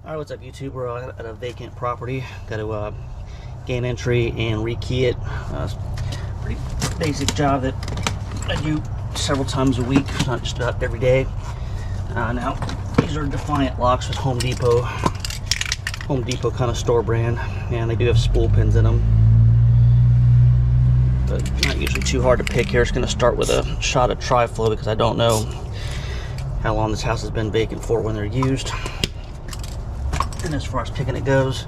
Alright, what's up YouTube? We're at a vacant property. Got to gain entry and rekey it. Pretty basic job that I do several times a week, not just about every day. Now, these are Defiant locks with Home Depot kind of store brand, and they do have spool pins in them. But not usually too hard to pick here. It's going to start with a shot of tri-flow because I don't know how long this house has been vacant for when they're used. And as far as picking it goes,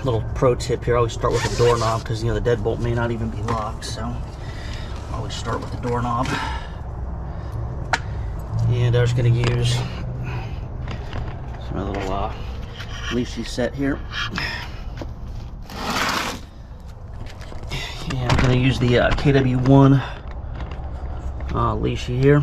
little pro tip here, I always start with the doorknob because, you know, the deadbolt may not even be locked, so I always start with the doorknob. And I'm just going to use some little leashy set here. And I'm going to use the KW1 leashy here.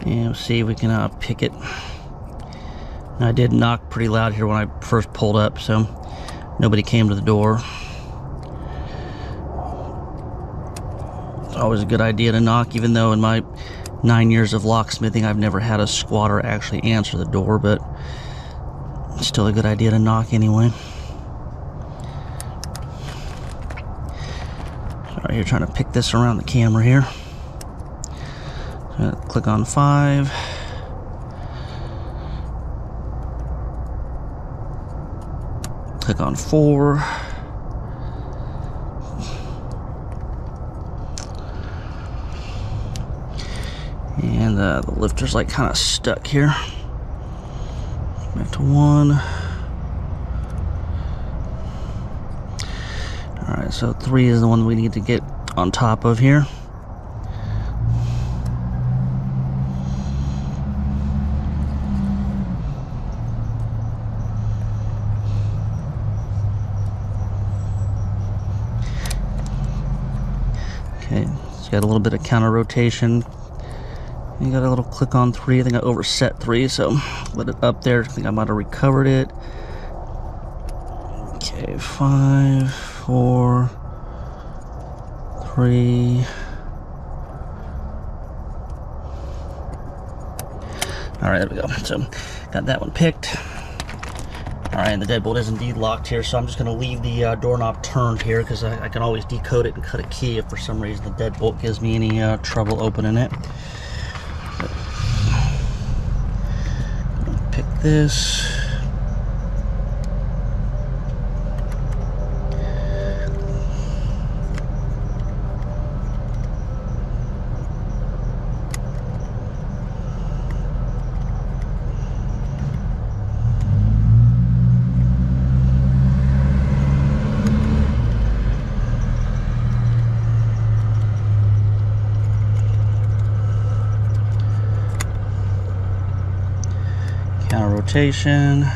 And we'll see if we can pick it. I did knock pretty loud here when I first pulled up, so nobody came to the door. It's always a good idea to knock, even though in my 9 years of locksmithing I've never had a squatter actually answer the door, but it's still a good idea to knock anyway. Right here, trying to pick this around the camera here. Click on 5. Click on 4. And the lifter's like kind of stuck here. Back to 1. Alright, so 3 is the one we need to get on top of here. Okay, it's got a little bit of counter rotation. You got a little click on 3. I think I overset 3, so let it up there. I think I might have recovered it. Okay, 5, 4, 3. Alright, there we go. So, got that one picked. Alright, and the deadbolt is indeed locked here, so I'm just going to leave the doorknob turned here because I can always decode it and cut a key if for some reason the deadbolt gives me any trouble opening it. Pick this. Counter rotation.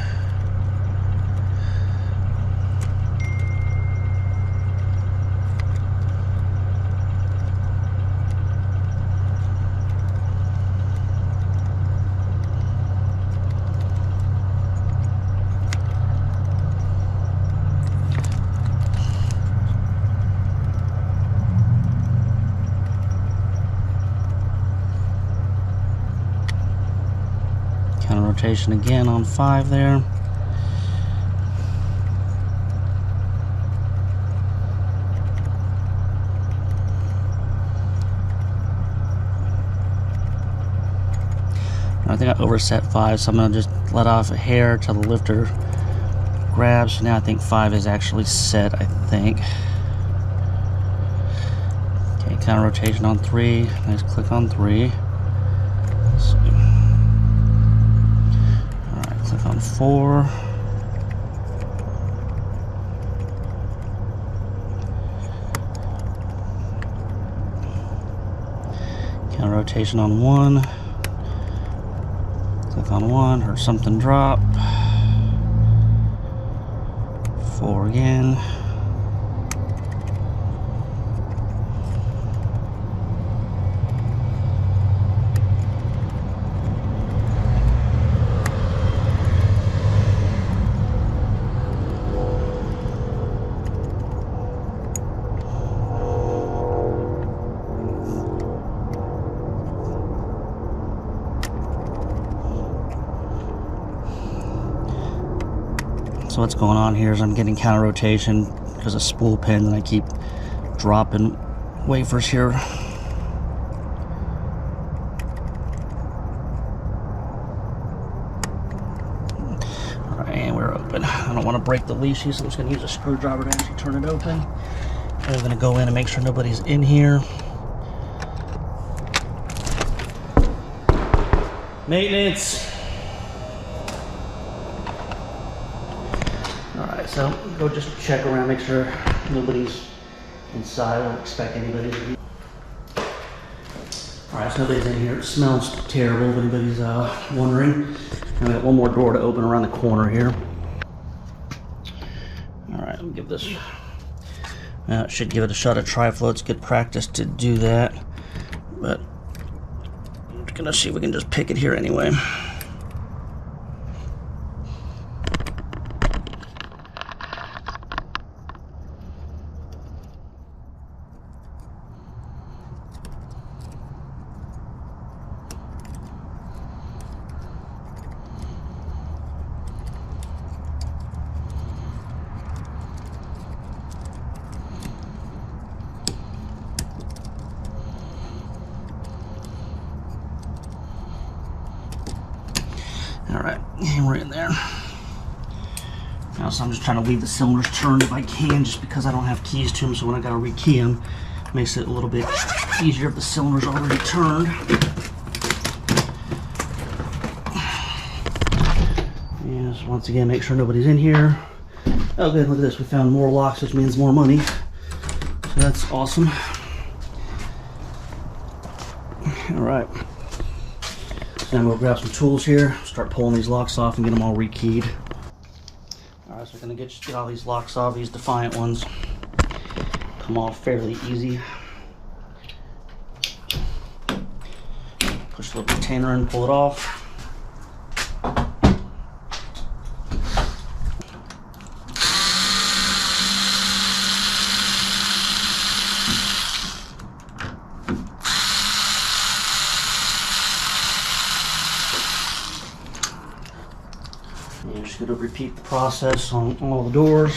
Counter rotation again on 5 there. I think I overset 5, so I'm going to just let off a hair till the lifter grabs. So now I think 5 is actually set, I think. Okay, counter rotation on 3. Nice click on 3. So, alright, click on 4. Counter rotation on 1. Click on 1, heard something drop. 4 again. So what's going on here is I'm getting counter rotation because of spool pins, and I keep dropping wafers here. Alright, and we're open. I don't want to break the leashes, so I'm just going to use a screwdriver to actually turn it open. And I'm going to go in and make sure nobody's in here. Maintenance. Alright, so go just check around, make sure nobody's inside. I don't expect anybody to be. Alright, so nobody's in here. It smells terrible if anybody's wondering. And we got one more door to open around the corner here. Alright, let me give this. Should give it a shot of tri-flow. It's good practice to do that. But I'm gonna see if we can just pick it here anyway. Alright, and we're in there. Now, so I'm just trying to leave the cylinders turned if I can, just because I don't have keys to them, so when I gotta rekey them, it makes it a little bit easier if the cylinder's already turned. And just once again, make sure nobody's in here. Oh good, look at this, we found more locks, which means more money. So that's awesome. Alright. Then we'll grab some tools here, start pulling these locks off and get them all rekeyed. Alright, so we're going to get all these locks off. These Defiant ones come off fairly easy. Push the little retainer in, pull it off. And just going to repeat the process on all the doors.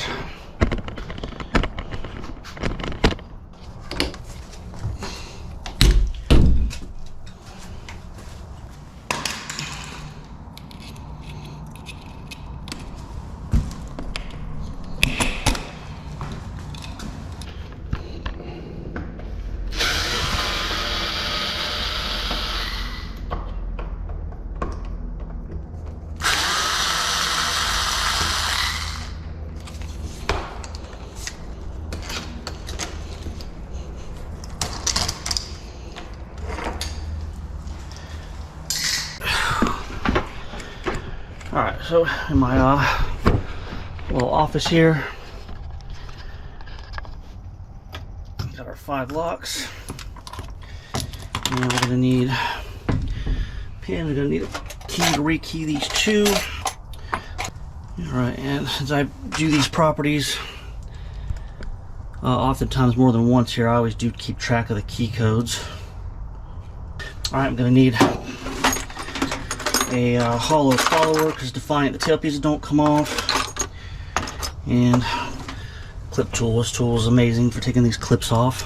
Alright, so in my little office here, got our 5 locks. And we're going to need a pin, we're going to need a key to rekey these 2. Alright, and since I do these properties oftentimes more than once here, I always do keep track of the key codes. Alright, I'm going to need a hollow follower because Defiant, the tail pieces don't come off, and clip tool. This tool is amazing for taking these clips off.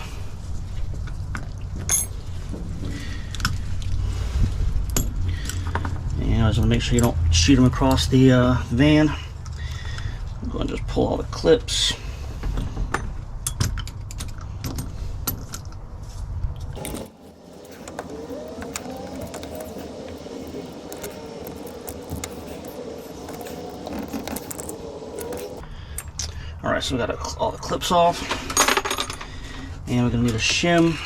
And I just want to make sure you don't shoot them across the van. I'm going to just pull all the clips. Alright, so we got all the clips off, and we're going to need a shim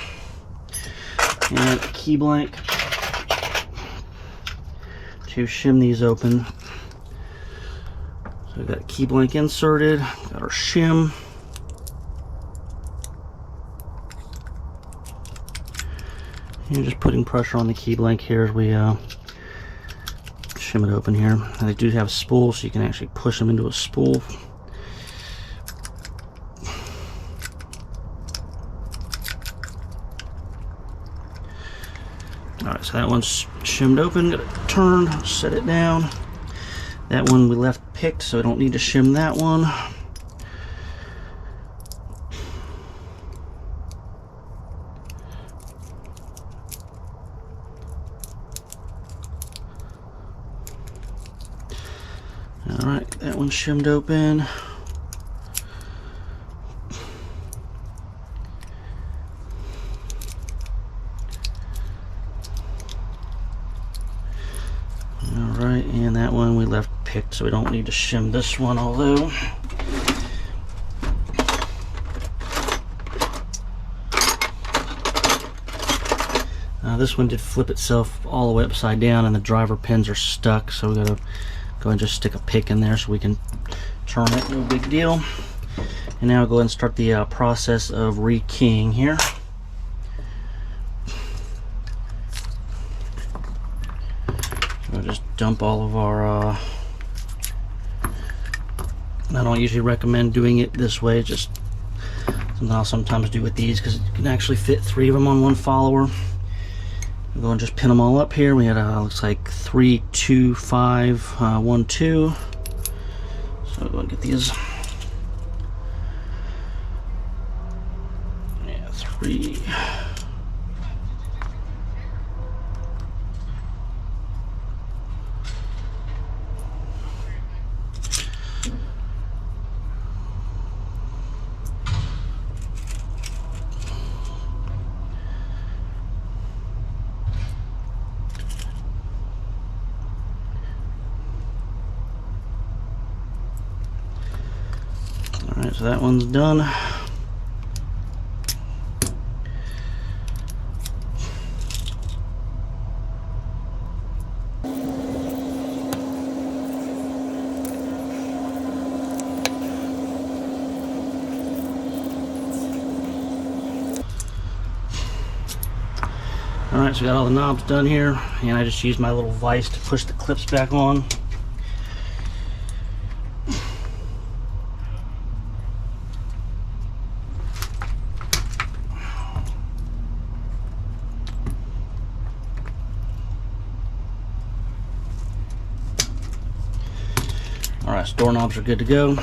and a key blank to shim these open. So we've got a key blank inserted, got our shim, and just putting pressure on the key blank here as we shim it open here. And they do have spools, so you can actually push them into a spool. Alright, so that one's shimmed open, got it turned, set it down. That one we left picked, so I don't need to shim that one. Alright, that one's shimmed open. Alright, and that one we left picked, so we don't need to shim this one, although this one did flip itself all the way upside down and the driver pins are stuck, so we gotta go and just stick a pick in there so we can turn it, no big deal. And now I'll go ahead and start the process of rekeying here. So I'll just dump all of our, I don't usually recommend doing it this way, just something I'll sometimes do with these because you can actually fit 3 of them on one follower. We'll go and just pin them all up here. We had looks like 3, 2, 5, 1, 2. So we'll get these. Yeah, 3. Alright, so that one's done. Alright, so we got all the knobs done here, and I just used my little vise to push the clips back on. Alright, so doorknobs are good to go.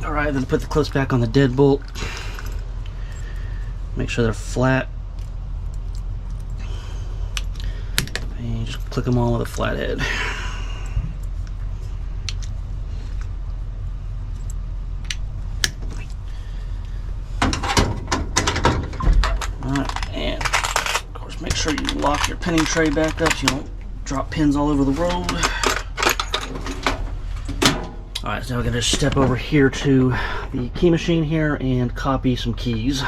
Alright, then put the clips back on the deadbolt. Make sure they're flat. And you just click them all with a flat head. Alright, and of course make sure you lock your pinning tray back up so you don't drop pins all over the road. Alright, so now we're going to just step over here to the key machine here and copy some keys.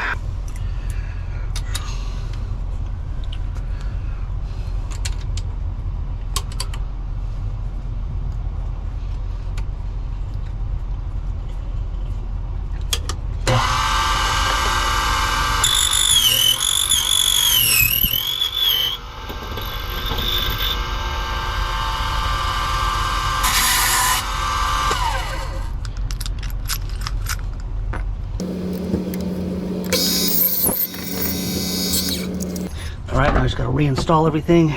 Alright, now I just got to reinstall everything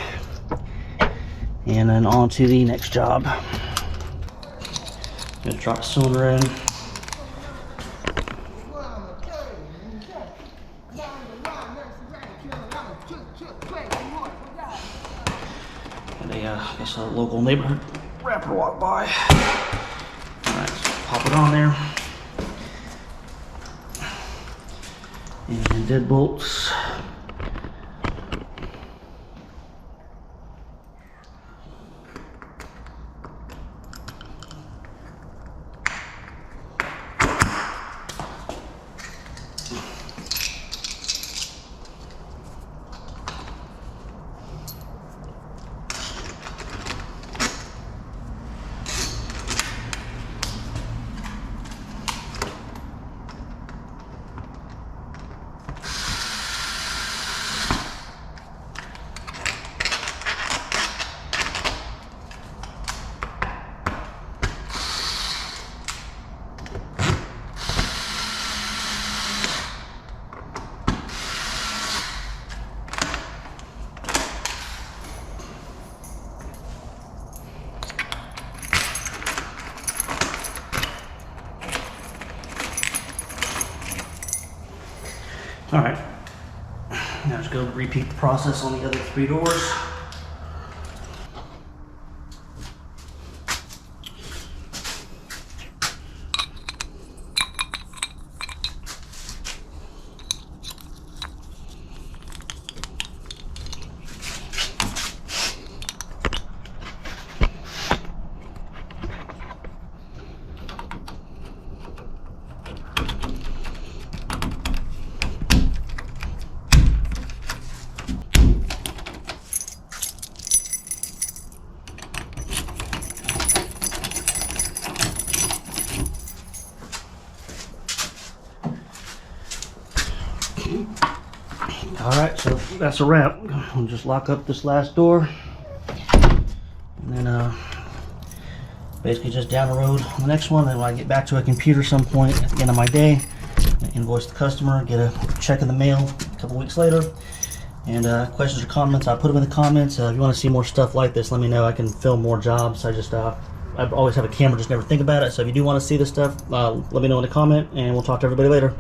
and then on to the next job. Gonna drop a cylinder in. And I guess a local neighborhood rapper walked by. Alright, so pop it on there. And deadbolts. All right, now just go repeat the process on the other 3 doors. Alright, so that's a wrap. I'll just lock up this last door. And then basically just down the road on the next one. And when I get back to a computer some point at the end of my day, I invoice the customer, get a check in the mail a couple weeks later. And questions or comments, I'll put them in the comments. If you want to see more stuff like this, let me know. I can film more jobs. I always have a camera, just never think about it. So if you do want to see this stuff, let me know in the comment, and we'll talk to everybody later.